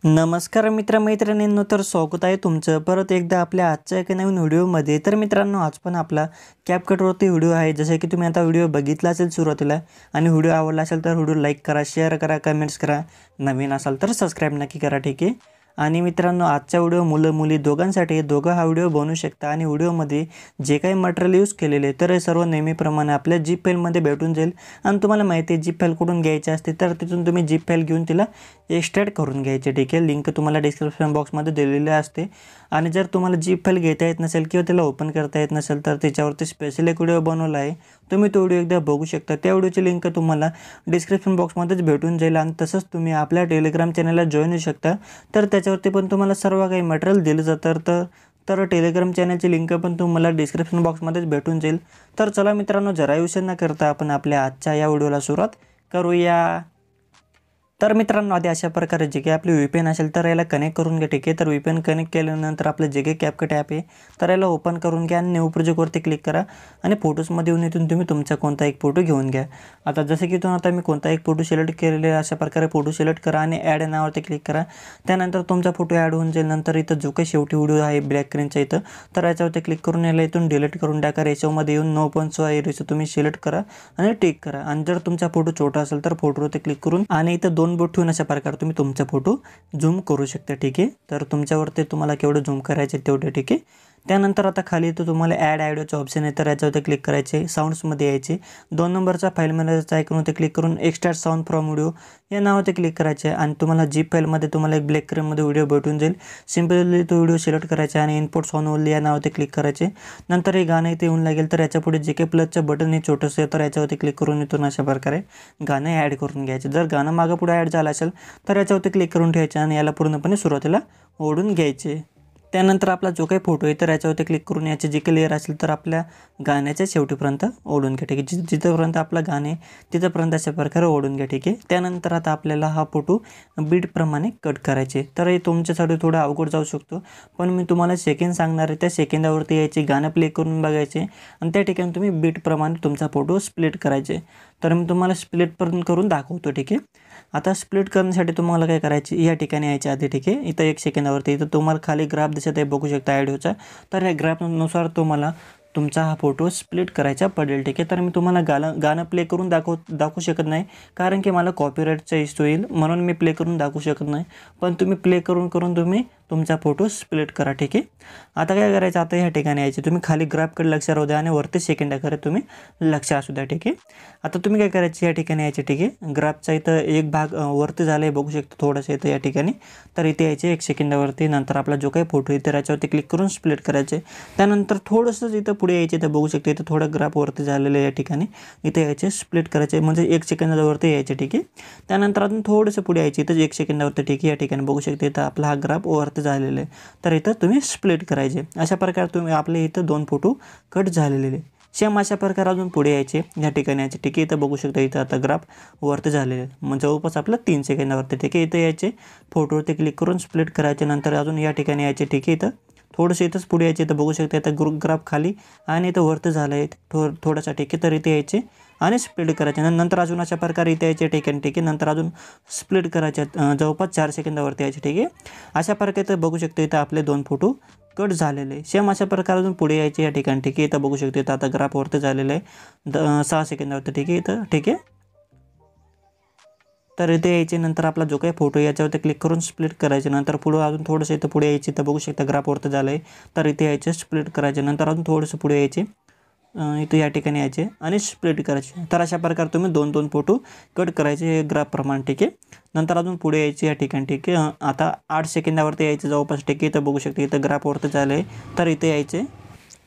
नमस्कार मित्रमैत्रिणींनो, तर स्वागत आहे तुमचं परत एकदा आपल्या आजच्या एका नवीन व्हिडिओमध्ये। तर मित्रांनो, आज पण आपला कॅपकटवरती व्हिडिओ आहे। जसे की तुम्ही आता व्हिडिओ बघितला असेल सुरुवातीला, आणि व्हिडिओ आवडला असेल तर व्हिडिओ लाईक करा, शेअर करा, कमेंट्स करा, नवीन असाल तर सबस्क्राईब नक्की करा, ठीक आहे। आणि मित्रांनो, आजचा व्हिडिओ मुलं मुली दोघांसाठी, दोघं हा व्हिडिओ बनवू शकता। आणि व्हिडिओमध्ये जे काही मटेरियल यूज केलेले तर हे सर्व नेहमीप्रमाणे आपल्या जीप फाईलमध्ये भेटून जाईल। आणि तुम्हाला माहिती आहे जीप फाईल कुठून घ्यायची असते, तर तिथून तुम्ही जीप फाईल घेऊन तिला एक्सट्रॅक्ट करून घ्यायचे, ठीक आहे। लिंक तुम्हाला डिस्क्रिप्शन बॉक्समध्ये दिलेली असते। आणि जर तुम्हाला जीप फाईल घेता येत नसेल किंवा त्याला ओपन करता येत नसेल तर त्याच्यावरती स्पेशल एक व्हिडिओ बनवला आहे, तुम्ही तो व्हिडिओ एकदा बघू शकता। त्या व्हिडिओची लिंक तुम्हाला डिस्क्रिप्शन बॉक्समध्येच भेटून जाईल। आणि तसंच तुम्ही आपल्या टेलिग्राम चॅनलला जॉईन होऊ शकता, तर त्याच्यावरती पण तुम्हाला सर्व काही मटेरियल दिलं जातं। तर टेलिग्राम चॅनलची लिंक पण तुम्हाला डिस्क्रिप्शन बॉक्समध्येच भेटून जाईल। तर चला मित्रांनो, जरा विषय न करता आपण आपल्या आजच्या या व्हिडिओला सुरुवात करूया। तर मित्रांनो, आधी अशा प्रकारे जे काही आपली VPN असेल तर याला कनेक्ट करून घ्या, ठीक आहे। तर VPN कनेक्ट केल्यानंतर आपलं जे काही कॅपकट ॲप आहे तर याला ओपन करून घ्या आणि न्यू प्रोजेक्टवरती क्लिक करा। आणि फोटोजमध्ये येऊन इथून तुम्ही तुमचा कोणता एक फोटो घेऊन घ्या। आता जसं की इथून आता मी कोणता एक फोटो सिलेक्ट केलेला आहे, अशा प्रकारे फोटो सिलेक्ट करा आणि ॲड नावावरती क्लिक करा। त्यानंतर तुमचा फोटो ॲड होऊन जाईल। नंतर इथं जो काही शेवटी व्हिडिओ आहे ब्लॅक स्क्रीनचा इथं, तर याच्यावरती क्लिक करून याला इथून डिलीट करून टाका। रेशोमध्ये येऊन 9.6 एरियाचं तुम्ही सिलेक्ट करा आणि टिक करा। आणि जर तुमचा फोटो छोटा असेल तर फोटोवरती क्लिक करून आणि इथं 2 बोट ठेवून अशा प्रकारे तुम्ही तुमचा फोटो झूम करू शकता, ठीक आहे। तर तुमच्यावरती तुम्हाला केवढं झूम करायचे तेवढे, ठीक आहे। त्यानंतर आता खाली इथं तुम्हाला ॲड ऑडिओचं ऑप्शन आहे, तर याच्यावरती क्लिक करायचे, साऊंड्समध्ये यायचे, 2 नंबरचा फाईल मॅनेजरचा आयकॉनवरती क्लिक करून एक्सट्रॅक्ट साऊंड फ्रॉम व्हिडिओ या नावावरती क्लिक करायचे। आणि तुम्हाला जीप फाईलमध्ये तुम्हाला एक ब्लॅक स्क्रीनमध्ये व्हिडिओ भेटून जाईल। सिम्पली तो व्हिडिओ सिलेक्ट करायचा आणि इनपुट साऊंड ओनली या नावावरती क्लिक करायचे। नंतर हे गाणं इथे येऊन लागेल, तर याच्या पुढे जे काही प्लसचं बटन आहे छोटंसं, तर याच्यावरती क्लिक करून इथून अशा प्रकारे गाणं ॲड करून घ्यायचे। जर गाणं मागं पुढे ॲड झालं असेल तर याच्यावरती क्लिक करून ठेवायचे आणि याला पूर्णपणे सुरुवातीला ओढून घ्यायचे। त्यानंतर आपला जो काही फोटो आहे तर याच्यावरती क्लिक करून याची जी काही लेअर असेल तर आपल्या गाण्याच्या शेवटीपर्यंत ओढून घ्या, ठीक आहे। जिथंपर्यंत आपलं गाणं आहे तिथंपर्यंत अशा प्रकारे ओढून घ्या, ठीक आहे। त्यानंतर आता आपल्याला हा फोटो बीटप्रमाणे कट करायचे। तर हे तुमच्यासाठी थोडं अवघड जाऊ शकतो, पण मी तुम्हाला सेकंड सांगणार आहे, त्या सेकंदावरती यायचे, गाणं प्ले करून बघायचे आणि त्या ठिकाणी तुम्ही बीटप्रमाणे तुमचा फोटो स्प्लिट करायचे। तर मी तुम्हाला स्प्लिट पण करून दाखवतो, ठीक आहे। आता स्प्लिट करण्यासाठी तुम्हाला काय करायचे, या ठिकाणी यायच्या आधी, ठीक आहे। इथं 1 सेकंदावरती इथं तुम्हाला खाली ग्राफ दिसत आहे, बघू शकता ऑडिओचा। तर या ग्राफनुसार तुम्हाला तुमचा हा फोटो स्प्लिट करायचा पडेल, ठीक आहे। तर मी तुम्हाला गाणं प्ले करून दाखवू शकत नाही, कारण की मला कॉपीराईटचा इश्यू येईल, म्हणून मी प्ले करून दाखवू शकत नाही। पण तुम्ही प्ले करून तुम्ही तुमचा फोटो स्प्लिट करा, ठीक आहे। आता काय करायचं, आता ह्या ठिकाणी यायचे, तुम्ही खाली ग्राफकडे लक्ष राहू द्या आणि वरती सेकंदाकडे तुम्ही लक्ष असू द्या, ठीक आहे। आता तुम्ही काय करायचे, या ठिकाणी यायचे, ठीक आहे। ग्राफचा इथं एक भाग वरती झाला आहे, बघू शकता थोडंसं इथं या ठिकाणी। तर इथे यायचे 1 सेकंदावरती, नंतर आपला जो काही फोटो आहे तर याच्यावरती क्लिक करून स्प्लिट करायचे। त्यानंतर थोडंसं इथं पुढे यायचे, तर बघू शकता इथं थोडं ग्राफ वरती झालेलं आहे, या ठिकाणी इथे यायचे, स्प्लिट करायचे, म्हणजे 1 सेकंदावरती यायचे, ठीक आहे। त्यानंतर अजून थोडंसं पुढे यायचे, इथं 1 सेकंदावरती, ठीक आहे। या ठिकाणी बघू शकता इथं आपला हा ग्राफ वरती झालेला आहे, तर इथं तुम्ही स्प्लिट करायचे। अशा प्रकारे तुम्ही आपले इथं 2 फोटो कट झालेले आहे। सेम अशा प्रकारे अजून पुढे यायचे, या ठिकाणी यायचे, ठीक आहे। इथं बघू शकता इथं आता ग्राफ वरती झालेले आहे, म्हणजे जवळपास आपलं 3 सेकंदावरती, ठीक आहे। इथं यायचे, फोटोवरती क्लिक करून स्प्लिट करायचे, नंतर अजून या ठिकाणी यायचे, ठीक आहे। इथं थोडंसं इथंच पुढे यायचे, तर बघू शकता इथं ग्राफ खाली आणि इथं वरती झालं आहे थोडासा, ठीक आहे। तर इथे यायचे आणि स्प्लिट करायचे, नंतर अजून अशा प्रकारे इथे यायचे, ठीक आहे, ठीक आहे। नंतर अजून स्प्लिट करायचे, जवळपास 4 सेकंदावरती यायचे, ठीक आहे। अशा प्रकारे इथं बघू शकता इथं आपले 2 फोटो कट झालेले। सेम अशा प्रकारे अजून पुढे यायचे, या ठिकाणी, ठीक आहे। इथं बघू शकता इथं आता ग्राफ वरती झालेलं आहे 6 सेकंदावरती, ठीक आहे। इथं, ठीक आहे। तर इथे यायचे, नंतर आपला जो काही फोटो याच्यावरती क्लिक करून स्प्लिट करायचे, नंतर पुढे अजून थोडंसं इथं पुढे यायचे, तर बघू शकता ग्राफ वरती झालं आहे, तर इथे यायचे, स्प्लिट करायचे, नंतर अजून थोडंसं पुढे यायचे, इथं या ठिकाणी यायचे आणि स्प्लिट करायचे। तर अशा प्रकारे तुम्ही 2 फोटो कट करायचे हे ग्राफप्रमाणे, ठीक आहे। नंतर अजून पुढे यायचे, या ठिकाणी, ठीक आहे। आता 8 सेकंदावरती यायचे जवळपास, ठीक आहे। इथं बघू शकता इथं ग्राफ वरती झालं आहे, तर इथे यायचे।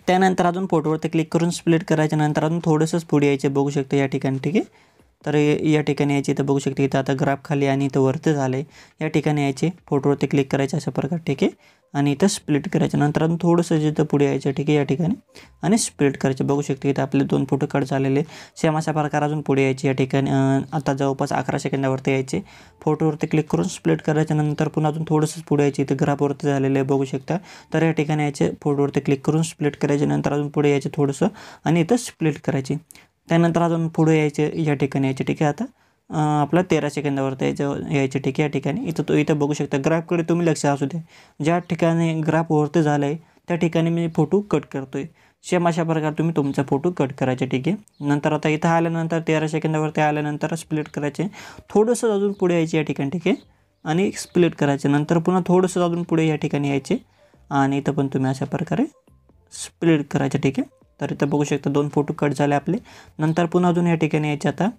त्यानंतर अजून फोटोवरती क्लिक करून स्प्लिट करायचे, नंतर अजून थोडंसंच पुढे यायचे, बघू शकता या ठिकाणी, ठीक आहे। तर या ठिकाणी यायचे, तर बघू शकता इथं आता ग्राफ खाली आणि इथं वरती झालं आहे, या ठिकाणी यायचे, फोटोवरती क्लिक करायचे अशा प्रकारे, ठीक आहे। आणि इथं स्प्लिट करायचं, नंतर अजून थोडंसं जिथं पुढे यायचं, ठीक आहे, या ठिकाणी आणि स्प्लिट करायचे, बघू शकता इथं आपले 2 फोटो कट झालेले। सेम अशा प्रकारे अजून पुढे यायचे, या ठिकाणी आता जवळपास 11 सेकंदावरती यायचे, फोटोवरती क्लिक करून स्प्लिट करायचं, नंतर पुन्हा अजून थोडंसंच पुढे यायचे, इथं ग्राफवरती झालेलं आहे, बघू शकता। तर या ठिकाणी यायचे, फोटोवरती क्लिक करून स्प्लिट करायचे, नंतर अजून पुढे यायचे थोडंसं आणि इथं स्प्लिट करायची। त्यानंतर अजून पुढे यायचे, या ठिकाणी यायचे, ठीक आहे। आता आपला 13 सेकंदावरती यायचे ठीक आहे. या ठिकाणी इथं बघू शकता ग्राफकडे तुम्ही लक्ष असू द्या. ज्या ठिकाणी ग्राफ वरती झालं आहे त्या ठिकाणी मी फोटो कट करतो आहे. सेम अशा प्रकारे तुम्ही तुमचा फोटो कट करायचे ठीक आहे. नंतर आता इथं आल्यानंतर 13 सेकंदावरती आल्यानंतर स्प्लिट करायचे, थोडंसं अजून पुढे यायचे या ठिकाणी ठीक आहे आणि स्प्लिट करायचे. नंतर पुन्हा थोडंसं अजून पुढे या ठिकाणी यायचे आणि इथं पण तुम्ही अशा प्रकारे स्प्लिट करायचे ठीक आहे. तर इथं बघू शकता 2 फोटो कट झाले आपले. नंतर पुन्हा अजून या ठिकाणी यायचे आता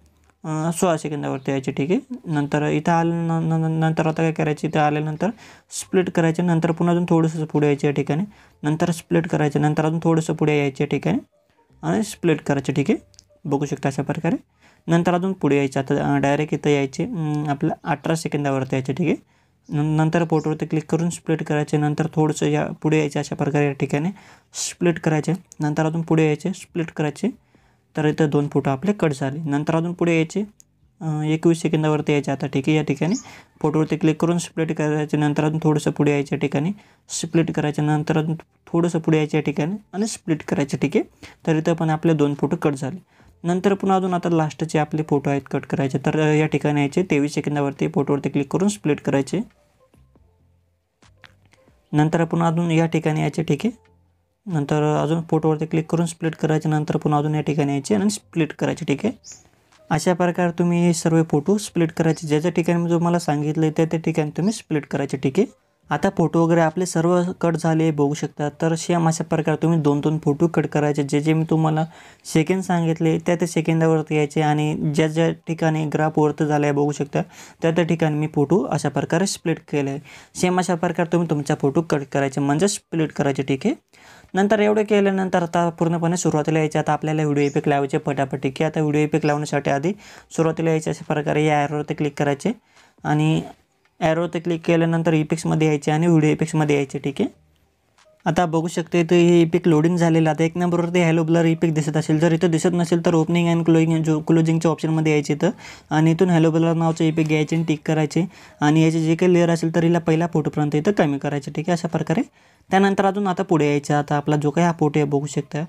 16 सेकंदावरती यायचे ठीक आहे. नंतर इथं नंतर आता काय करायचे, इथं आल्यानंतर स्प्लिट करायचे. नंतर पुन्हा अजून थोडंसं पुढे यायचे या ठिकाणी, नंतर स्प्लिट करायचे. नंतर अजून थोडंसं पुढे यायचे या ठिकाणी आणि स्प्लिट करायचे ठीक आहे. बघू शकता अशा प्रकारे. नंतर अजून पुढे यायचे. आता डायरेक्ट इथं यायचे आपलं 18 सेकंदावरती यायचे ठीक आहे. नंतर फोटोवरती क्लिक करून स्प्लिट करायचे. नंतर थोडंसं या पुढे यायचे अशा प्रकारे या ठिकाणी स्प्लिट करायचे. नंतर अजून पुढे यायचे, स्प्लिट करायचे. तर इथं 2 फोटो आपले कट झाले. नंतर अजून पुढे यायचे 21 सेकंदावरती यायचे आता ठीक आहे. या ठिकाणी फोटोवरती क्लिक करून स्प्लिट करायचे. नंतर अजून थोडंसं पुढे यायच्या ठिकाणी स्प्लिट करायचे. नंतर अजून थोडंसं पुढे यायच्या ठिकाणी आणि स्प्लिट करायचे ठीक आहे. तर इथं पण आपले 2 फोटो कट झाले. नंतर पुन्हा अजून आता लास्टचे आपले फोटो आहेत कट करायचे. तर या ठिकाणी यायचे 23 सेकंदावरती फोटोवरती क्लिक करून स्प्लिट करायचे. नंतर पुन्हा अजून या ठिकाणी यायचे ठीक आहे. नंतर अजून फोटोवरती क्लिक करून स्प्लिट करायचे. नंतर पुन्हा अजून या ठिकाणी यायचे आणि स्प्लिट करायचे ठीक आहे. अशा प्रकारे तुम्ही हे सर्व फोटो स्प्लिट करायचे. ज्या ठिकाणी मी तुम्हाला सांगितलं त्या ठिकाणी तुम्ही स्प्लिट करायचे ठीक आहे. आता फोटो वगैरे आपले सर्व कट झाले बघू शकता. तर सेम अशा प्रकारे तुम्ही 2-2 फोटो कट करायचे. जे मी तुम्हाला सेकंद सांगितले त्या सेकंदावरती यायचे आणि ज्या ठिकाणी ग्राफ वरती झाला आहे बघू शकता त्या ठिकाणी मी फोटो अशा प्रकारे स्प्लिट केले आहे. सेम अशा प्रकारे तुम्ही तुमचा फोटो कट करायचे म्हणजे स्प्लिट करायचे ठीक आहे. नंतर एवढं केल्यानंतर आता पूर्णपणे सुरुवातीला यायचे. आता आपल्याला व्हिडिओ इफेक्ट लावायचे फटाफट ठीक आहे. आता व्हिडिओ इफेक्ट लावण्यासाठी आधी सुरुवातीला यायचे अशा प्रकारे या ॲरोवरती क्लिक करायचे आणि ॲरोवरती क्लिक केल्यानंतर इफेक्ट्समध्ये यायचे आणि व्हिडिओ इफेक्ट्समध्ये यायचे ठीक आहे. आता बघू शकते इथं हे इफेक्ट लोडिंग झालेलं. आता 1 नंबरवरती हॅलो ब्लर इफेक्ट दिसत असेल, जर इथं दिसत नसेल तर ओपनिंग अँड क्लोजिंगच्या ऑप्शनमध्ये यायचे इथं आणि इथून हॅलो ब्लर नावाचं इफेक्ट घ्यायचे आणि टिक करायचे आणि याचे जे काही लेअर असेल तर हिला पहिला फोटोपर्यंत इथं कमी करायचे ठीक आहे अशा प्रकारे. त्यानंतर अजून आता पुढे यायचं. आता आपला जो काही हा फोटो आहे बघू शकता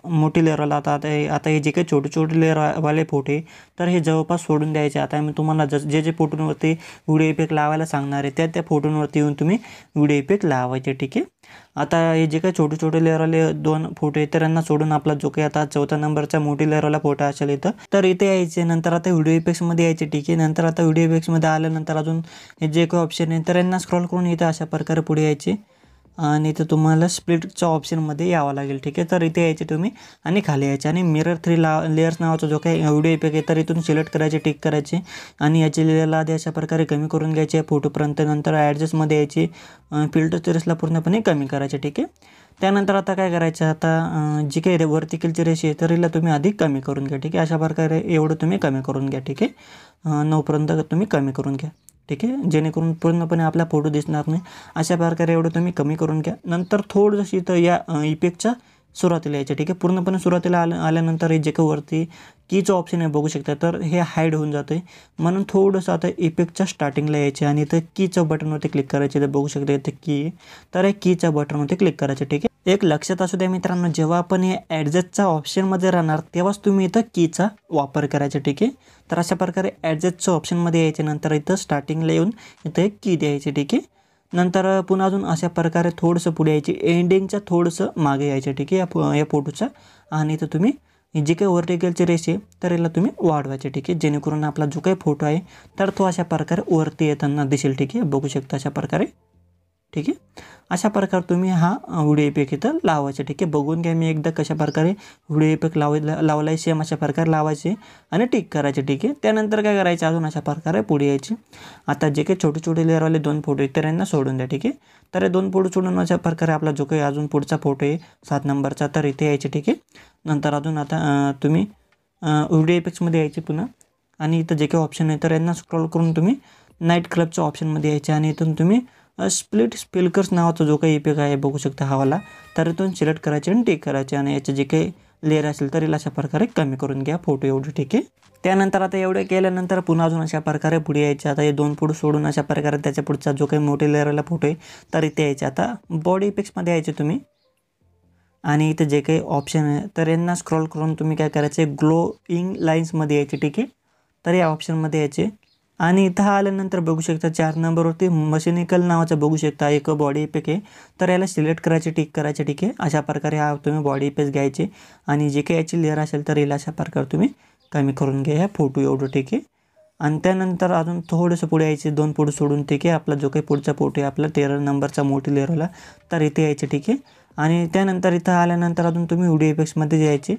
मोठी लेअरवाला. आता हे जे काही छोटे लेअरवाले फोटो आहे तर हे जवळपास सोडून द्यायचे. आता मी तुम्हाला जे फोटोंवरती व्हिडिओ इफेक्ट लावायला सांगणार आहे त्या फोटोंवरती येऊन तुम्ही व्हिडिओ इफेक्ट लावायचे ठीक आहे. आता हे जे काही छोटे लेअरवाले 2 फोटो आहेत तर यांना सोडून आपला जो काही आता 4थ्या नंबरचा मोठी लेअरवाला फोटो असेल इथं तर इथे यायचे. नंतर आता व्हिडिओ इफेक्ट्समध्ये यायचे ठीक आहे. नंतर आता व्हिडिओ इफेक्ट्समध्ये आल्यानंतर अजून हे जे काही ऑप्शन आहे तर यांना स्क्रॉल करून इथं अशा प्रकारे पुढे यायचे आणि इथं तुम्हाला स्प्लिटच्या ऑप्शनमध्ये यावं लागेल ठीक आहे. तर इथे यायचे तुम्ही आणि खाली यायचे आणि मिरर 3 लेयर्स नावाचा जो काही व्हिडिओ इफेक्ट आहे तर इथून सिलेक्ट करायचे, टिक करायचे आणि याची लेअरला आधी अशा प्रकारे कमी करून घ्यायचे फोटोपर्यंत. नंतर ॲडजस्टमध्ये यायची फिल्टर चेरेसला पूर्णपणे कमी करायचे ठीक आहे. त्यानंतर आता काय करायचं, आता जी काही वर्टिकलची रेषी आहे तर हिला तुम्ही आधी कमी करून घ्या ठीक आहे. अशा प्रकारे एवढं तुम्ही कमी करून घ्या ठीक आहे. 9पर्यंत तुम्ही कमी करून घ्या ठीक आहे, जेणेकरून पूर्णपणे आपला फोटो दिसणार नाही. अशा प्रकारे एवढं तुम्ही कमी करून घ्या. नंतर थोडंसं इथं या इफेक्टच्या सुरुवातीला यायचं ठीक आहे. पूर्णपणे सुरुवातीला आल्यानंतर हे जे काही वरती कीचं ऑप्शन आहे बघू शकता तर हे हाईड होऊन जातं आहे. म्हणून थोडंसं आता इफेक्टच्या स्टार्टिंगला यायचे आणि इथं कीचं बटनवरती क्लिक करायचे. तर बघू शकता इथं की आहे तर हे कीच्या बटनवरती क्लिक करायचे ठीक आहे. एक लक्षात असू द्या मित्रांनो, जेव्हा आपण हे ॲडजस्टच्या ऑप्शनमध्ये राहणार तेव्हाच तुम्ही इथं कीचा वापर करायचा ठीक आहे. तर अशा प्रकारे ॲडजस्टच्या ऑप्शनमध्ये यायचे. नंतर इथं स्टार्टिंगला येऊन इथं एक की द्यायची ठीक आहे. नंतर पुन्हा अजून अशा प्रकारे थोडंसं पुढे यायचे, एंडिंगच्या थोडंसं मागे यायचं ठीक आहे या फोटोचा. आणि इथं तुम्ही जी काही वर्टिकलची रेष आहे तर याला तुम्ही वाढवायचे ठीक आहे, जेणेकरून आपला जो काही फोटो आहे तर तो अशा प्रकारे वरती येताना दिसेल ठीक आहे. बघू शकता अशा प्रकारे ठीक आहे. अशा प्रकारे तुम्ही हा व्हिडिओ इफेक्ट इथं लावायचा ठीक आहे. बघून घ्या मी एकदा कशा प्रकारे व्हिडिओ इफेक्ट लावला आहे. सेम अशा प्रकारे लावायचे आणि टिक करायचे ठीक आहे. त्यानंतर काय करायचं, अजून अशा प्रकारे पुढे यायचे. आता जे काही छोटे लेअरवाले 2 फोटो आहेत तर यांना सोडून द्या ठीक आहे. तर हे 2 फोटो सोडून अशा प्रकारे आपला जो काही अजून पुढचा फोटो आहे 7 नंबरचा तर इथे यायचे ठीक आहे. नंतर अजून आता तुम्ही व्हिडिओ इफेक्ट्समध्ये यायचे पुन्हा आणि इथं जे काही ऑप्शन आहे तर यांना स्क्रॉल करून तुम्ही नाईट क्लबच्या ऑप्शनमध्ये यायचे आणि इथून तुम्ही स्प्लिट स्पिल्कर्स नावाचा जो काही इफेक्ट आहे बघू शकता हवाला, तर इथून सिलेक्ट करायचे आणि टिक करायचे आणि याचे जे काही लेअर असेल तर याला अशा प्रकारे कमी करून घ्या फोटो एवढे ठीक आहे. त्यानंतर आता एवढे केल्यानंतर पुन्हा अजून अशा प्रकारे पुढे यायचे. आता हे 2 फोटो सोडून अशा प्रकारे त्याच्या पुढचा जो काही मोठे लेअरवाला फोटो आहे तर इथे यायचे. आता बॉडी इफेक्ट्समध्ये यायचे तुम्ही आणि इथे जे काही ऑप्शन आहे तर यांना स्क्रॉल करून तुम्ही काय करायचे, ग्लोइंग लाईन्समध्ये यायचे ठीक आहे. तर या ऑप्शनमध्ये यायचे आणि इथं आल्यानंतर बघू शकता 4 नंबरवरती मशिनिकल नावाचं बघू शकता एक बॉडी इफेक्ट आहे. तर याला सिलेक्ट करायचे, टिक करायचे. ठीक आहे, अशा प्रकारे हा तुम्ही बॉडी इफेक्ट घ्यायचे आणि जे काही याची लेअर असेल तर याला अशा प्रकारे तुम्ही कमी करून घ्या ह्या फोटो एवढं. ठीक आहे, आणि त्यानंतर अजून थोडंसं पुढे यायचे 2 फोटो सोडून. ठीक आहे, आपला जो काही पुढचा फोटो आहे आपला 13 नंबरचा मोठी लेअरला तर इथे यायचे. ठीक आहे, आणि त्यानंतर इथं आल्यानंतर अजून तुम्ही व्हिडिओ इफेक्ट्समध्ये यायचे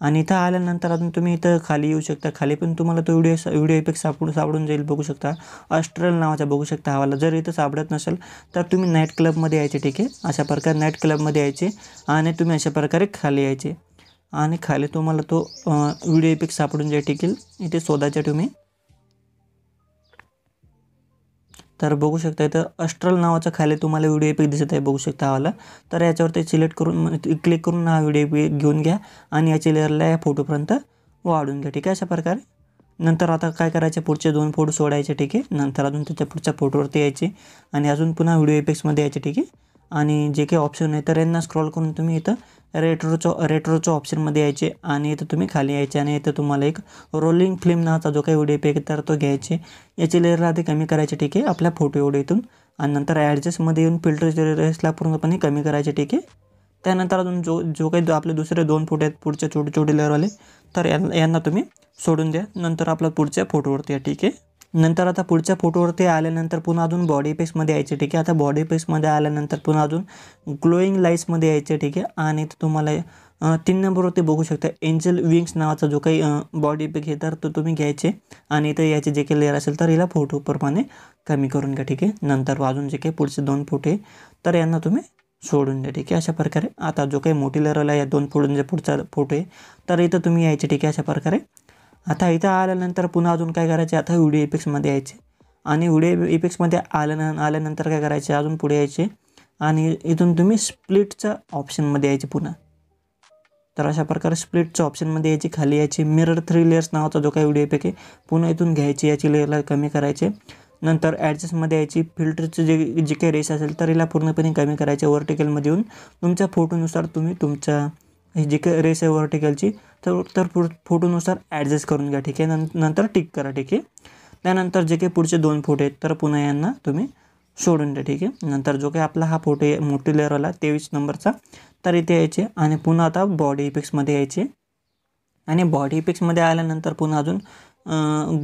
आणि इथं आल्यानंतर अजून तुम्ही इथं खाली येऊ शकता. खाली पण तुम्हाला तो व्हिडिओ इफेक्ट सापडून जाईल. बघू शकता ऑस्ट्रल नावाचा बघू शकता हवाला. जर इथं सापडत नसेल तर तुम्ही नाईट क्लबमध्ये यायचे. ठीक आहे, अशा प्रकारे नाईट क्लबमध्ये यायचे आणि तुम्ही अशा प्रकारे खाली यायचे आणि खाली तुम्हाला तो व्हिडिओ इफेक्ट सापडून जाईल. ठीक आहे, इथे शोधायचे तुम्ही. तर बघू शकता इथं अस्ट्रल नावाचा खाली तुम्हाला व्हिडिओ इफेक्ट दिसत आहे. बघू शकता हवाला. तर याच्यावरती सिलेक्ट करून क्लिक करून हा व्हिडिओ इफेक्ट घेऊन घ्या आणि याची लेअरला या फोटोपर्यंत वाढून घ्या. ठीक आहे, अशा प्रकारे. नंतर आता काय करायचे, पुढचे 2 फोटो सोडायचे. ठीक आहे, नंतर अजून त्याच्या पुढच्या फोटोवरती यायचे आणि अजून पुन्हा व्हिडिओ इफेक्ट्समध्ये यायचे. ठीक आहे, आणि जे काही ऑप्शन आहे तर यांना स्क्रॉल करून तुम्ही इथं रेट्रोच्या ऑप्शनमध्ये यायचे आणि इथं तुम्ही खाली यायचे आणि इथं तुम्हाला एक रोलिंग फिल्म नावाचा जो काही व्हिडिओ इफेक्ट तर तो घ्यायचे. याची लेअर आधी कमी करायची. ठीक आहे, आपल्या फोटो एवढे इथून आणि नंतर ॲडजस्टमध्ये येऊन फिल्टर रेसला पूर्णपणे कमी करायचे. ठीक आहे, त्यानंतर अजून जो काही आपले दुसरे 2 फोटो आहेत पुढचे छोटे छोटे लेअरवाले तर यांना तुम्ही सोडून द्या. नंतर आपला पुढच्या फोटोवरती आहे. ठीक आहे, नंतर आता पुढच्या फोटोवरती आल्यानंतर पुन्हा अजून बॉडी इफेक्ट्समध्ये यायचे. ठीक आहे, आता बॉडी इफेक्ट्समध्ये आल्यानंतर पुन्हा अजून ग्लोईंग लाईट्समध्ये यायचे. ठीक आहे, आणि तुम्हाला 3 नंबरवरती बघू शकता एंजल विंग्स नावाचा जो काही बॉडी इफेक्ट आहे तर तो तुम्ही घ्यायचे आणि इथे याचे जे काही लेअर असेल तर याला फोटोप्रमाणे कमी करून घ्या. ठीक आहे, नंतर अजून जे काही पुढचे 2 फोटो आहे तर यांना तुम्ही सोडून द्या. ठीक आहे, अशा प्रकारे. आता जो काही मोठी लेअर आला या 2 फोटोंचे जे पुढचा फोटो आहे तर इथं तुम्ही यायचे. ठीक आहे, अशा प्रकारे. आता इथं आल्यानंतर पुन्हा अजून काय करायचे, आता व्हिडिओ इफेक्ट्समध्ये यायचे आणि व्हिडिओ इफेक्ट्समध्ये आल्यानंतर काय करायचे, अजून पुढे यायचे आणि इथून तुम्ही स्प्लिटच्या ऑप्शनमध्ये यायचे पुन्हा. तर अशा प्रकारे स्प्लिटच्या ऑप्शनमध्ये यायची. खाली यायची मिरर 3 लेयर्स नावाचा जो काही व्हिडिओ इफेक्ट आहे पुन्हा इथून घ्यायची, याची लेअरला कमी करायचे. नंतर ॲडजस्टमध्ये यायची. फिल्टरचं जे काही रेस असेल तर याला पूर्णपणे कमी करायचे. व्हर्टिकलमध्ये येऊन तुमच्या फोटोनुसार तुम्ही तुमच्या जे काही रेस आहे व्हर्टिकलची तर फोटोनुसार ॲडजस्ट करून घ्या. ठीक आहे, नंतर टिक करा. ठीक आहे, त्यानंतर जे काही पुढचे 2 फोटो आहेत तर पुन्हा यांना तुम्ही सोडून द्या. ठीक आहे, नंतर जो काही आपला हा फोटो आहे मोठी लेअरवाला 23 नंबरचा तर इथे यायचे आणि पुन्हा आता बॉडी इफेक्ट्समध्ये यायचे आणि बॉडी इफेक्ट्समध्ये आल्यानंतर पुन्हा अजून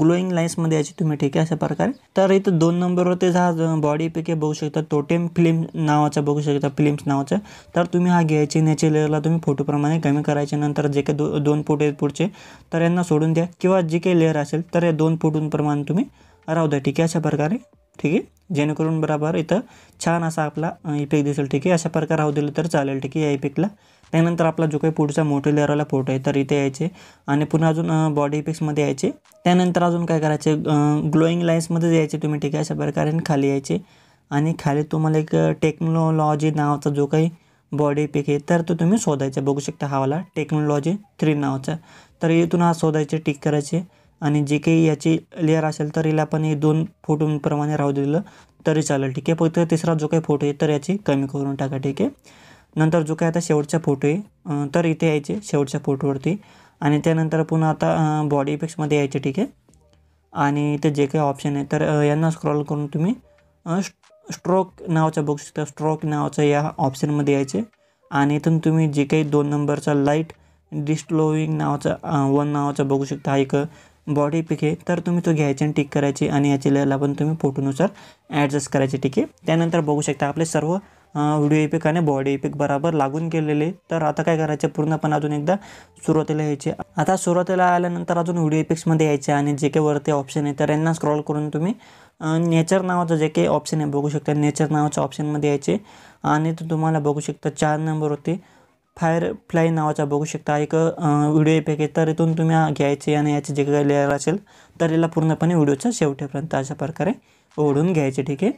ग्लोईंग लाईन्समध्ये यायची तुम्ही. ठीक आहे, अशा प्रकारे. तर इथं 2 नंबरवरती हा बॉडी इफेक्ट बघू शकता टोटेम फिल्म नावाचा बघू शकता, फिल्म्स नावाचा. तर तुम्ही हा घ्यायचे याच्या लेअरला तुम्ही फोटोप्रमाणे कमी करायचे. नंतर जे काही 2 फोटो आहेत पुढचे तर यांना सोडून द्या किंवा जे काही लेअर असेल तर या 2 फोटोंप्रमाणे तुम्ही राहू द्या. ठीक आहे, अशा प्रकारे. ठीक आहे, जेणेकरून बरोबर इथं छान असा आपला इफेक्ट दिसेल. ठीक आहे, अशा प्रकारे राहू दिलं तर चालेल. ठीक आहे, या इफेक्टला. त्यानंतर आपला जो काही पुढचा मोठ्या लेअरवाला फोटो आहे तर इथे यायचे आणि पुन्हा अजून बॉडी इफेक्ट्समध्ये यायचे. त्यानंतर अजून काय करायचे, ग्लोईंग लाईन्समध्ये यायचे तुम्ही. ठीक आहे, अशा प्रकारे खाली यायचे आणि खाली तुम्हाला एक टेक्नॉलॉजी नावाचा जो काही बॉडी इफेक्ट आहे तर तो तुम्ही शोधायचा. बघू शकता हावाला टेक्नॉलॉजी 3 नावाचा. तर इथून हा शोधायचे, टिक करायचे आणि जे काही याची लेअर असेल तर याला पण 2 फोटोंप्रमाणे राहू दिलं तरी चालेल. ठीक आहे, फक्त तिसरा जो काही फोटो आहे तर याची कमी करून टाका. ठीक आहे, नंतर जो काही आता शेवटचा फोटो आहे तर इथे यायचे शेवटच्या फोटोवरती आणि त्यानंतर पुन्हा आता बॉडी इफेक्ट्समध्ये यायचे. ठीक आहे, आणि इथे जे काही ऑप्शन आहे तर यांना स्क्रॉल करून तुम्ही स्ट्रोक नावाचा बघू शकता. स्ट्रोक नावाचा या ऑप्शनमध्ये यायचे आणि इथून तुम्ही जे काही 2 नंबरचा लाईट डिस्क्लोइंग नावाचा 1 नावाचा बघू शकता हा एक बॉडी इफेक्ट आहे तर तुम्ही तो घ्यायचे आणि टिक करायचे आणि याची लेअरला पण तुम्ही फोटोनुसार ॲडजस्ट करायचे. ठीक आहे, त्यानंतर बघू शकता आपले सर्व व्हिडिओ इफेक्ट आणि बॉडी इफेक्ट बरोबर लागून गेलेले. तर आता काय करायचं, पूर्णपणे अजून एकदा सुरुवातीला यायचे. आता सुरुवातीला आल्यानंतर अजून व्हिडिओ इफेक्ट्समध्ये यायचे आणि जे काही वरती ऑप्शन आहे तर यांना स्क्रॉल करून तुम्ही नेचर नावाचं जे काही ऑप्शन आहे बघू शकता. नेचर नावाच्या ऑप्शनमध्ये यायचे आणि तो तुम्हाला बघू शकता 4 नंबरवरती फायरफ्लाय नावाचा बघू शकता एक व्हिडिओ इफेक्ट आहे. तर इथून तुम्ही घ्यायचे आणि याचे जे काही लेअर असेल तर याला पूर्णपणे व्हिडिओच्या शेवटेपर्यंत अशा प्रकारे ओढून घ्यायचे. ठीक आहे,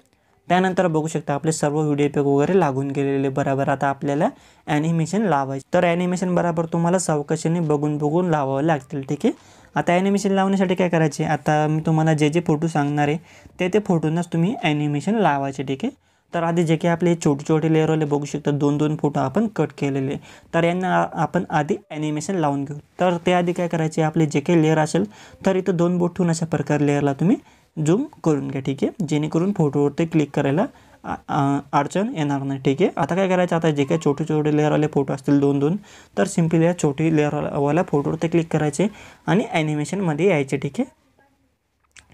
त्यानंतर बघू शकता आपले सर्व व्हिडिओ इफेक्ट वगैरे लागून गेलेले बरोबर. आता आपल्याला ॲनिमेशन लावायचे. तर ॲनिमेशन बरोबर तुम्हाला सावकाशीने बघून लावावं लागतील. ठीक आहे, आता ॲनिमेशन लावण्यासाठी काय करायचे, आता मी तुम्हाला जे फोटो सांगणार आहे ते फोटोंनाच तुम्ही ॲनिमेशन लावायचे. ठीक आहे, तर आधी जे काही आपले छोटे छोटे लेअरवाले बघू शकता 2-2 फोटो आपण कट केलेले, तर यांना आपण आधी ॲनिमेशन लावून घेऊ. तर त्याआधी काय करायचे, आपले जे काही लेअर असेल तर इथं 2 बोट ठेवून अशा प्रकारे लेअरला तुम्ही झूम करून घ्या. ठीक आहे, जेणेकरून फोटोवरती क्लिक करायला अडचण येणार नाही. ठीक आहे, आता काय करायचं, आता जे काही छोटे छोटे लेअरवाले फोटो असतील 2-2, तर सिम्पली या छोटी लेअरवाल्या फोटोवरती क्लिक करायचे आणि ॲनिमेशनमध्ये यायचे. ठीक आहे,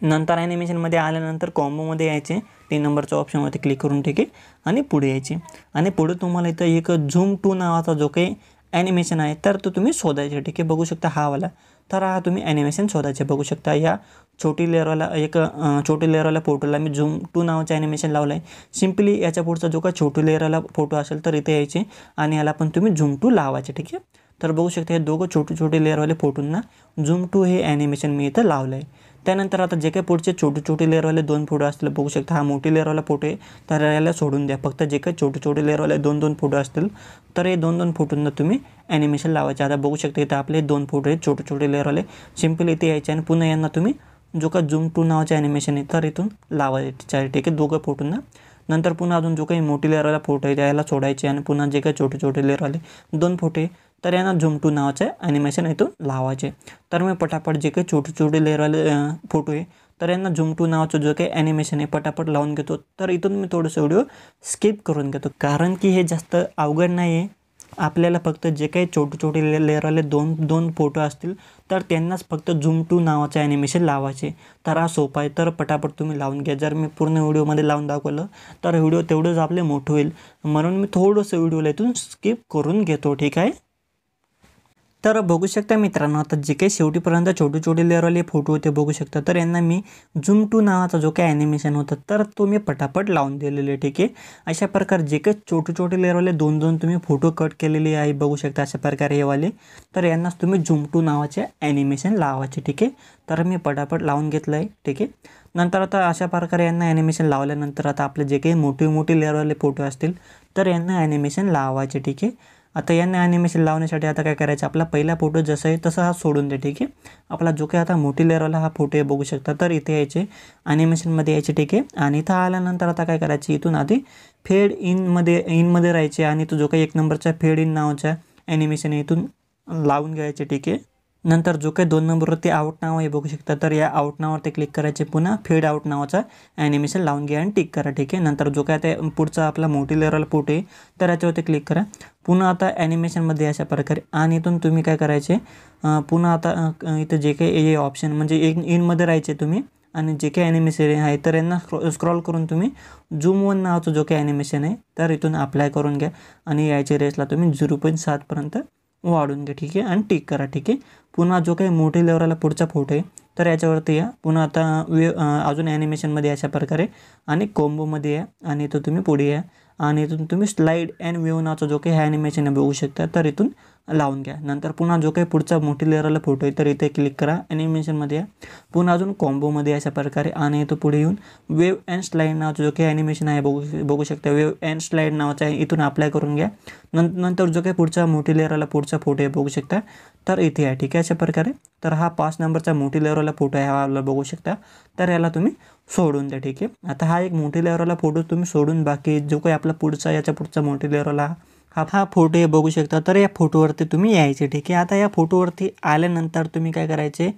नंतर ॲनिमेशनमध्ये आल्यानंतर कॉम्बोमध्ये यायचे, 3 नंबरच्या ऑप्शनवरती क्लिक करून. ठीक आहे, आणि पुढे यायचे आणि पुढे तुम्हाला इथं एक झूम टू नावाचा जो काही ॲनिमेशन आहे तर तो तुम्ही शोधायचे. ठीक आहे, बघू शकता हा वाला, तर हा तुम्ही ॲनिमेशन शोधायचे. बघू शकता या छोटी लेअरवाला फोटोला मी झूम टू नावाचं ॲनिमेशन लावलं आहे. सिम्पली याच्या पुढचा जो काही छोटी लेअरवाला फोटो असेल तर इथे यायचे आणि याला पण तुम्ही झूम टू लावायचे. ठीक आहे, तर बघू शकता हे दोघं छोटे छोटे लेअरवाले फोटोंना झूम टू हे ॲनिमेशन मी इथं लावलं आहे. त्यानंतर आता जे काही पुढचे छोटे छोटे लेअरवाले 2 फोटो असतील, बघू शकता हा मोठी लेअरवाला फोटो आहे तर याला सोडून द्या. फक्त जे काही छोटे छोटे लेअरवाले 2-2 फोटो असतील तर हे 2-2 फोटोंना तुम्ही ॲनिमेशन लावायचे. आता बघू शकता इथं आपले 2 फोटो आहेत छोटे छोटे लेअरवाले, सिम्पली इथे यायचे आणि पुन्हा यांना तुम्ही जो काही झूम टू नावाचे ॲनिमेशन आहे तर इथून लावायचे. ठीक आहे, दोघं फोटोंना. नंतर पुन्हा अजून जो काही मोठी लेअरवाला फोटो आहे त्याला सोडायचे आणि पुन्हा जे काही छोटे छोटे लेअरवाले 2 फोटो आहे तर यांना झूम टू नावाचे ॲनिमेशन इथून लावायचे. तर मी पटापट जे काही छोटे छोटे लेअरवाले फोटो आहे तर यांना झूम टू नावाचं जो काही ॲनिमेशन आहे पटापट लावून घेतो. तर इथून मी थोडंसं व्हिडिओ स्किप करून घेतो, कारण की हे जास्त अवघड नाही आहे. आपल्याला फक्त जे काही छोटे छोटे लेअरवाले 2-2 फोटो असतील तर त्यांनाच फक्त झूम टू नावाचं ॲनिमेशन लावायचे. तर हा सोपा आहे, तर पटापट तुम्ही लावून घ्या. जर मी पूर्ण व्हिडिओमध्ये लावून दाखवलं तर व्हिडिओ तेवढंच आपले मोठं होईल, म्हणून मी थोडंसं व्हिडिओला इथून स्किप करून घेतो. ठीक आहे, तर बघू शकता मित्रांनो, आता जे काही शेवटीपर्यंत छोटे छोटे लेअरवाले फोटो होते बघू शकता, तर यांना मी झूम टू नावाचा जो काही ॲनिमेशन होता तर तो मी पटापट लावून दिलेले. ठीक आहे, अशा प्रकारे जे काही छोटे छोटे लेअरवाले 2-2 तुम्ही फोटो कट केलेले आहे बघू शकता अशा प्रकारे हे वाले, तर यांनाच तुम्ही झूम टू नावाचे ॲनिमेशन लावायचे. ठीक आहे, तर मी पटापट लावून घेतलं आहे. ठीक आहे, नंतर आता अशा प्रकारे यांना ॲनिमेशन लावल्यानंतर आता आपले जे काही मोठे लेअरवाले फोटो असतील तर यांना ॲनिमेशन लावायचे. ठीक आहे, आता यांना ॲनिमेशन लावण्यासाठी आता काय करायचं, आपला पहिला फोटो जसं आहे तसं हा सोडून दे. ठीक आहे, आपला जो काही आता मोठी लेअरवाला हा फोटो आहे बघू शकता, तर इथे यायचे ॲनिमेशनमध्ये यायचे. ठीक आहे, आणि इथं आल्यानंतर आता काय करायचं, इथून आधी फेड इनमध्ये राहायचे आणि तो जो काही 1 नंबरचा फेड इन नावाचा ॲनिमेशन आहे इथून लावून घ्यायचे. ठीक आहे, नंतर जो काही 2 नंबरवरती आउट नाव आहे बघू शकता, तर या आउट नावावरती क्लिक करायचे, पुन्हा फेड आउट नावाचा ॲनिमेशन लावून घ्या आणि टिक करा. ठीक आहे, नंतर जो काय ते पुढचा आपला मोठी लेअरवाला फोटो आहे तर याच्यावरती क्लिक करा. पुन्हा आता ॲनिमेशनमध्ये अशा प्रकारे आणि इथून तुम्ही काय करायचे, पुन्हा आता इथं जे काही ऑप्शन म्हणजे इनमध्ये राहायचे तुम्ही आणि जे काही ॲनिमेशन आहे तर यांना स्क्रॉल करून तुम्ही झूम 1 नावाचं जो काही ॲनिमेशन आहे तर इथून अप्लाय करून घ्या आणि याच्या रेसला तुम्ही 0.7 वाढून घ्या. ठीक आहे, आणि टिक करा. ठीक आहे, पुन्हा जो काही मोठी लेअरवाला पुढचा फोटो आहे तर याच्यावरती या, पुन्हा आता अजून ॲनिमेशनमध्ये अशा प्रकारे आणि कॉम्बोमध्ये या आणि इथं तुम्ही पुढे या आणि इथून तुम्ही स्लाईड अँड वेव्ह नावाचा जो काही ॲनिमेशन आहे बघू शकता तर इथून लावून घ्या. नंतर पुन्हा जो काही पुढचा मोठी लेअरवाला फोटो आहे तर इथे क्लिक करा, ॲनिमेशनमध्ये या, पुन्हा अजून कॉम्बोमध्ये अशा प्रकारे आणि इथं पुढे येऊन वेव्ह अँड स्लाईड नावाचं जो काही ॲनिमेशन आहे बघू शकता, वेव्ह अँड स्लाईड नावाचा आहे इथून अप्लाय करून घ्या. नंतर जो काही पुढचा मोठी लेअरवाला पुढचा फोटो आहे बघू शकता तर इथे आहे. ठीक आहे, अशा प्रकारे तर हा 5 नंबरचा मोठी लेअरवाला फोटो आहे हा बघू शकता, तर याला तुम्ही सोडून द्या. ठीक आहे, आता हा एक मोठी लेअरवाला फोटो तुम्ही सोडून बाकी जो काही आपला पुढचा याच्या पुढचा मोठी लेअरवाला हा फोटो आहे बघू शकता, तर या फोटोवरती तुम्ही यायचे. ठीक आहे, आता या फोटोवरती आल्यानंतर तुम्ही काय करायचे,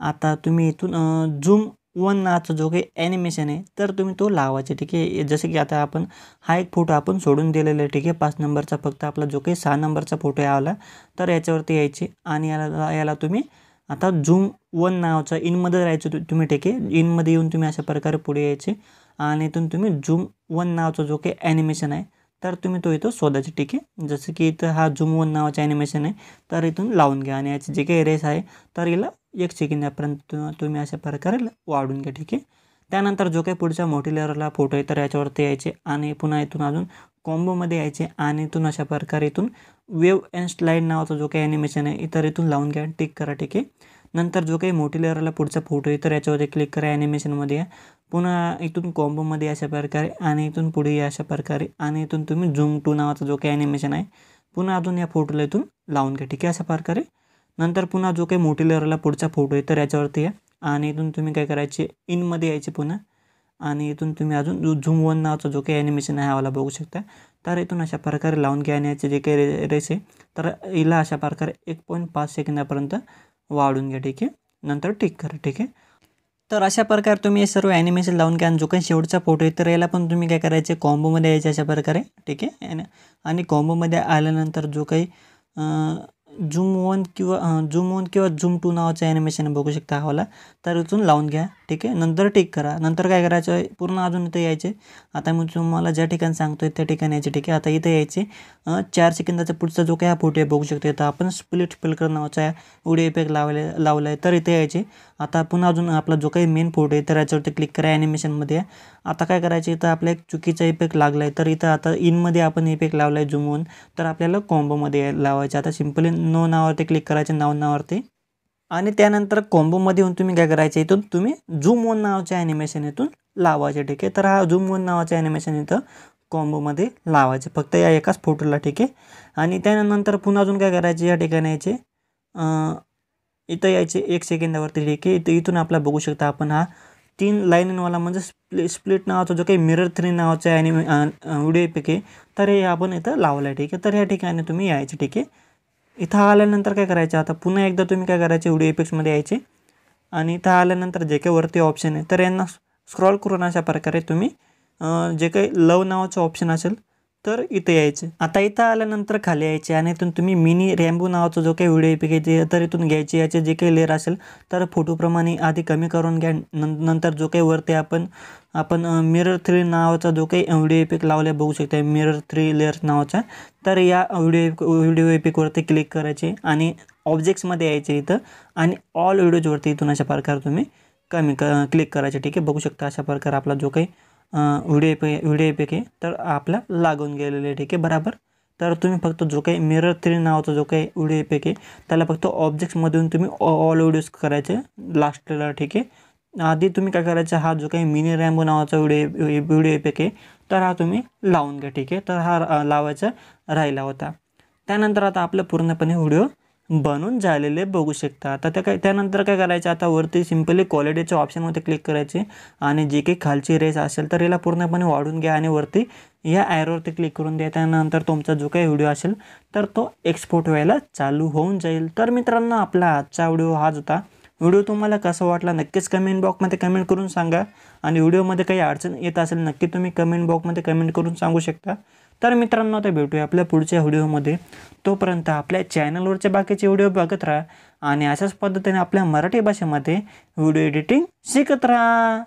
आता तुम्ही इथून झूम 1 नावाचा जो काही ॲनिमेशन आहे तर तुम्ही तो लावायचे. ठीक आहे, जसं की आता आपण हा एक फोटो आपण सोडून दिलेला आहे. ठीक आहे, 5 नंबरचा फक्त आपला जो काही 6 नंबरचा फोटो आहे आला तर याच्यावरती यायचे आणि याला तुम्ही आता झूम 1 नावाचा इनमध्ये राहायचं तुम्ही. ठीक आहे, इनमध्ये येऊन तुम्ही अशा प्रकारे पुढे यायचे आणि इथून तुम्ही झूम 1 नावाचा जो काही ॲनिमेशन आहे तर तुम्ही तो इथं शोधायचे. ठीक आहे, जसं की इथं हा झूम 1 नावाचा ॲनिमेशन आहे तर इथून लावून घ्या आणि याची जे काही रेस आहे तर याला 1 सेकंदापर्यंत तुम्ही अशा प्रकारे वाढून घ्या. ठीक आहे, त्यानंतर जो काही पुढचा मोठी लेअरला फोटो आहे तर याच्यावरती यायचे आणि पुन्हा इथून अजून कॉम्बोमध्ये यायचे आणि इथून अशा प्रकारे इथून वेव्ह अँड स्लाईड नावाचा जो काही ॲनिमेशन आहे तर इथून लावून घ्या, टिक करा. ठीक आहे, नंतर जो काही मोठी लेअरला पुढचा फोटो आहे तर याच्यावरती क्लिक करा, ॲनिमेशनमध्ये या, पुन्हा इथून कॉम्बोमध्ये अशा प्रकारे आणि इथून पुढे या अशा प्रकारे आणि इथून तुम्ही झूम 2 नावाचा जो काही ॲनिमेशन आहे पुन्हा अजून या फोटोला इथून लावून घ्या. ठीक आहे, अशा प्रकारे नंतर पुन्हा जो काही मोठी लेअरला पुढचा फोटो आहे तर याच्यावरती या आणि इथून तुम्ही काय करायचे, इनमध्ये यायचे पुन्हा आणि इथून तुम्ही अजून झूम 1 नावाचा जो काही ॲनिमेशन आहे ह्यावाला बघू शकता. तर इथून अशा प्रकारे लावून घ्या आणि याचे जे काही रेस आहे तर हिला अशा प्रकारे 1.5 सेकंदापर्यंत वाढून घ्या. ठीक आहे, नंतर टिक करा. ठीक आहे, तर अशा प्रकारे तुम्ही हे सर्व ॲनिमेशन लावून घ्या. आणि जो काही शेवटचा फोटो आहे तर याला पण तुम्ही काय करायचे, कॉम्बोमध्ये यायचे अशा प्रकारे. ठीक आहे, आणि कॉम्बोमध्ये आल्यानंतर जो काही झूम 1 किंवा झूम 2 नावाचं ॲनिमेशन बघू शकता हवाला, तर इथून लावून घ्या. ठीक आहे, नंतर टिक करा. नंतर काय करायचं आहे, पूर्ण अजून इथे यायचे. आता मी तुम्हाला ज्या ठिकाणी सांगतोय त्या ठिकाणी यायचे. ठीक आहे, आता इथे यायचे 4 सेकंदाचा पुढचा जो काही हा फोटो आहे बघू शकतो. तर आपण स्प्लिट फिल्टर नावाचा व्हिडिओ इफेक्ट लावला आहे, तर इथे यायचे. आता पुन्हा अजून आपला जो काही मेन फोटो आहे तर याच्यावरती क्लिक करा ॲनिमेशनमध्ये. आता काय करायचं, इथं आपला एक चुकीचा इफेक्ट लागला आहे, तर इथं आता इनमध्ये आपण इफेक्ट लावला आहे झूम 1, तर आपल्याला कॉम्बोमध्ये लावायचे. आता सिम्पली नो नावावरती क्लिक करायचे, नावावरती. आणि त्यानंतर कॉम्बोमध्ये येऊन तुम्ही काय करायचे, इथून तुम्ही झूम 1 नावाचे ॲनिमेशन इथून लावायचे. ठीक आहे, तर हा झूम 1 नावाचे ॲनिमेशन इथं कॉम्बोमध्ये लावायचे फक्त या एकाच फोटोला. ठीक आहे, आणि त्यानंतर पुन्हा अजून काय करायचे, या ठिकाणी यायचे, इथं यायचे 1 सेकंदावरती. ठीक आहे, इथून आपला बघू शकता आपण हा 3 लाईनवाला म्हणजे स्प्लिट नावाचा जो काही मिरर 3 नावाचा व्हिडिओ इफेक्ट आहे तर हे आपण इथं लावलं आहे. ठीक आहे, तर या ठिकाणी तुम्ही यायचे. ठीक आहे, इथं आल्यानंतर काय करायचं, आता पुन्हा एकदा तुम्ही काय करायचे, व्हिडिओ इफेक्ट्समध्ये यायचे. आणि इथं आल्यानंतर जे काही वरती ऑप्शन आहे तर यांना स्क्रॉल करून अशा प्रकारे तुम्ही जे काही लव नावाचं ऑप्शन असेल तर इथे यायचे. आता इथं आल्यानंतर खाली यायचे आणि इथून तुम्ही मिनी रॅम्बो नावाचा जो काही व्हिडिओ इफेक्ट आहे तर इथून घ्यायचे. याचे जे काही लेअर असेल तर फोटोप्रमाणे आधी कमी करून घ्या. नंतर जो काही वरती आपण मिरर 3 नावाचा जो काही व्हिडिओ इफेक्ट लावला बघू शकता, मिरर 3 लेअर्स नावाचा, तर या व्हिडिओ इफेक्टवरती क्लिक करायचे आणि ऑब्जेक्ट्समध्ये यायचे इथं आणि ऑल व्हिडिओजवरती इथून अशा प्रकारे तुम्ही क्लिक करायचे. ठीक आहे, बघू शकता अशा प्रकारे आपला जो काही व्हिडिओ इफेक्ट आहे तर आपला लागून गेलेले आहे. ठीक आहे, बरोबर. तर तुम्ही फक्त जो काही मिरर 3 नावाचा जो काही व्हिडिओ इफेक्ट आहे त्याला फक्त ऑब्जेक्ट्समधून तुम्ही ऑल व्हिडिओज करायचे लास्टला. ठीक आहे, आधी तुम्ही काय करायचं, हा जो काही मिनी रॅम्बो नावाचा व्हिडिओ इफेक्ट आहे तर हा तुम्ही लावून घ्या. ठीक आहे, तर हा लावायचा राहिला होता. त्यानंतर आता आपलं पूर्णपणे व्हिडिओ बनून झालेले बघू शकता. आता त्यानंतर काय करायचं, आता वरती सिम्पली क्वालिटीच्या ऑप्शनमध्ये क्लिक करायचे आणि जे काही खालची रेस असेल तर याला पूर्णपणे वाढून घ्या आणि वरती या ॲरोवरती क्लिक करून द्या. त्यानंतर तुमचा जो काही व्हिडिओ असेल तर तो एक्सपोर्ट व्हायला चालू होऊन जाईल. तर मित्रांनो, आपला आजचा व्हिडिओ हाच होता. व्हिडिओ तुम्हाला कसा वाटला नक्कीच कमेंट बॉक्समध्ये कमेंट करून सांगा. आणि व्हिडिओमध्ये काही अडचण येत असेल नक्की तुम्ही कमेंट बॉक्समध्ये कमेंट करून सांगू शकता. तर मित्रांनो, आता भेटूया आपल्या पुढच्या व्हिडिओमध्ये. तोपर्यंत आपल्या चॅनलवरचे बाकीचे व्हिडिओ बघत राहा आणि अशाच पद्धतीने आपल्या मराठी भाषेमध्ये व्हिडिओ एडिटिंग शिकत राहा.